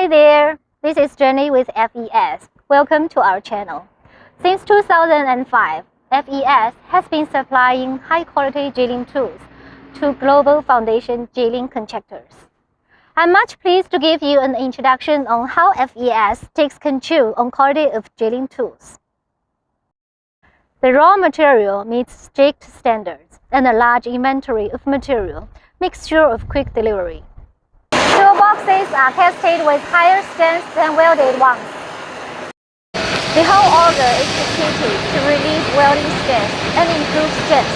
Hi there, this is Jenny with FES. Welcome to our channel. Since 2005, FES has been supplying high-quality drilling tools to global foundation drilling contractors. I'm much pleased to give you an introduction on how FES takes control on quality of drilling tools. The raw material meets strict standards, and a large inventory of material makes sure of quick delivery. Toolboxes are casted with higher strength than welded ones. The whole auger is executed to relieve welding stress and improve strength.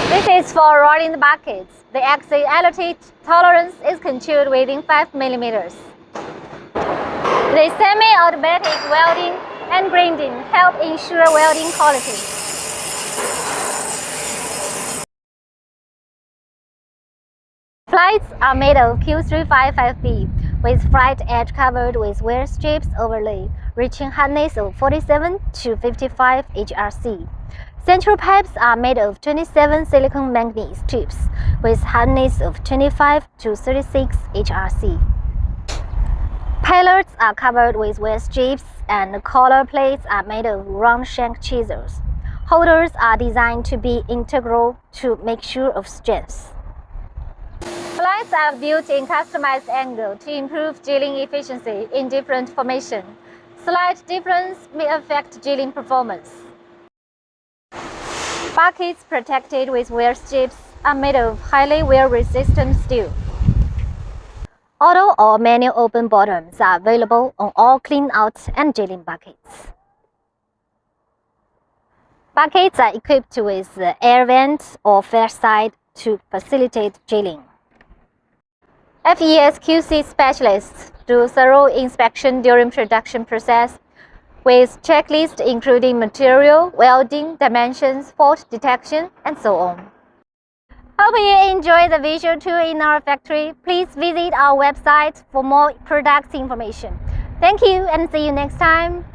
This is for rolling the buckets. The axiality tolerance is controlled within 5 mm. The semi-automatic welding and grinding help ensure welding quality. Flights are made of Q355B with flight edge covered with wear strips overlay, reaching hardness of 47 to 55 HRC. Central pipes are made of 27 silicon manganese tubes with hardness of 25 to 36 HRC. Pillars are covered with wear strips, and the collar plates are made of round shank chisels. Holders are designed to be integral to make sure of strength. Flights are built in customized angle to improve drilling efficiency in different formations. Slight difference may affect drilling performance. Buckets protected with wear strips are made of highly wear-resistant steel. Auto or manual open bottoms are available on all clean-out and drilling buckets. Buckets are equipped with air vents or fair side to facilitate drilling. FES QC specialists do thorough inspection during production process with checklists including material, welding, dimensions, fault detection, and so on. Hope you enjoy the visual tour in our factory. Please visit our website for more product information. Thank you and see you next time.